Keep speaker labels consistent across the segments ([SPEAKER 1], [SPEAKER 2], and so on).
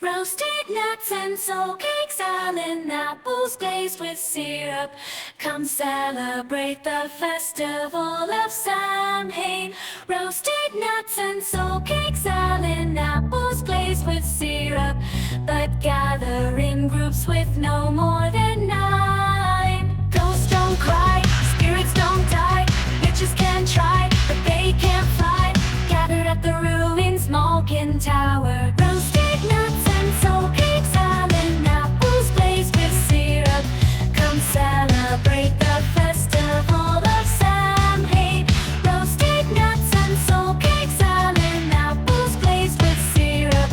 [SPEAKER 1] Roasted nuts and soul cakes, island apples glazed with syrup. Come celebrate the festival of Samhain. Roasted nuts and soul cakes, island apples glazed with syrup. But gather in groups with no more than 9. Ghosts don't cry, spirits don't die. Witches can try, but they can't fly. Gathered at the ruins, Malkin Tower. Roasted nuts and soul cakes, island apples glazed with syrup. Come celebrate the festival of Samhain. Roasted nuts and soul cakes, island apples glazed with syrup.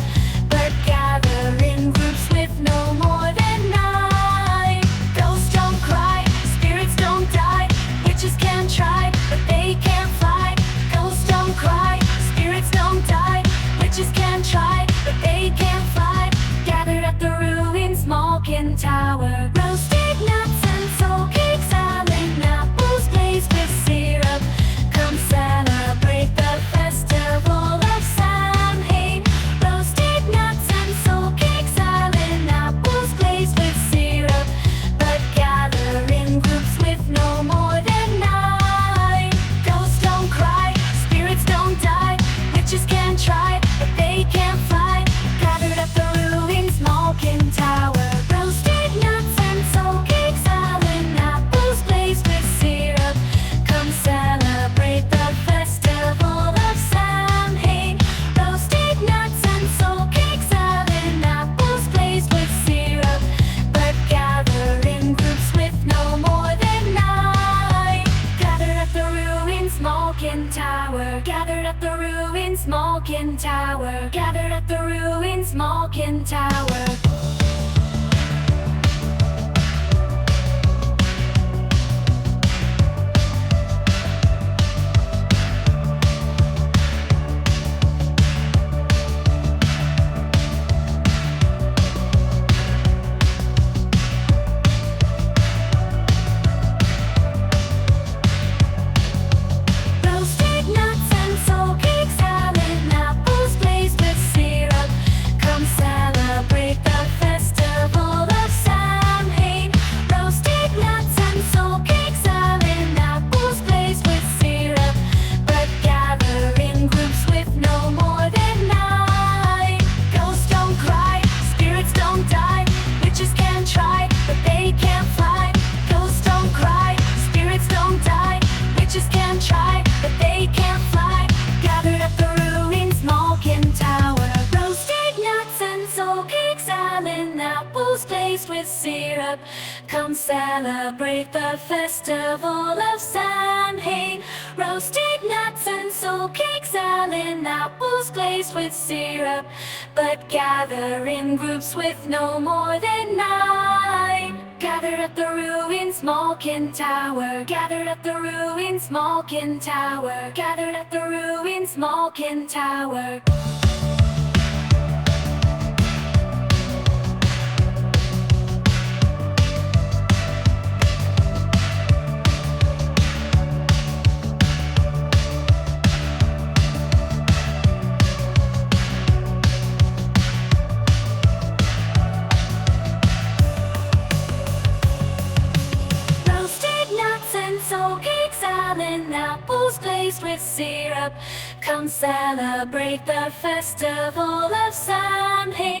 [SPEAKER 1] But gather in groups with no more than 9. Ghosts don't cry, spirits don't die. Witches can try, but they can't fly. Ghosts don't cry, spirits don't die. Witches can try, but they can't fly. Gathered at the ruins, Malkin Tower. Roasted nuts and soul cakes, island apples glazed with syrup. Come celebrate the festival of Samhain. Roasted nuts and soul cakes, island apples glazed with syrup. But gather in groups with no more than 9. Ghosts don't cry, spirits don't die. Witches can try, but they can't fly. Gathered at the ruins, Malkin Tower. Roasted nuts and soul cakes, island apples glazed with syrup. Come celebrate the festival of Samhain. Roasted nuts and soul cakes, island apples glazed with syrup. But gather in groups with no more than 9. Gathered at the ruins, Malkin Tower. Gathered at the ruins, Malkin Tower. Gathered at the ruins, Malkin Tower. Roasted nuts and soul cakes, island apples glazed with syrup. Come celebrate the festival of Samhain. Roasted nuts and soul cakes, island apples glazed with syrup. But gather in groups with no more than 9. Ghosts don't cry, spirits don't die. Witches can try, but they can't fly. Ghosts don't cry, spirits don't die. Witches can try, but they can't fly. Gathered at the ruins, Malkin Tower. Roasted nuts and soul cakes, island apples glazed with syrup. Come celebrate the festival of Samhain. Roasted nuts and soul cakes, island apples glazed with syrup. But gather in groups with no more than 9. Gathered at the ruins, Malkin Tower. Gathered at the ruins, Malkin Tower. Gathered at the ruins, Malkin Tower. Roasted nuts and soul cakes, island apples glazed with syrup. Come celebrate the festival of Samhain.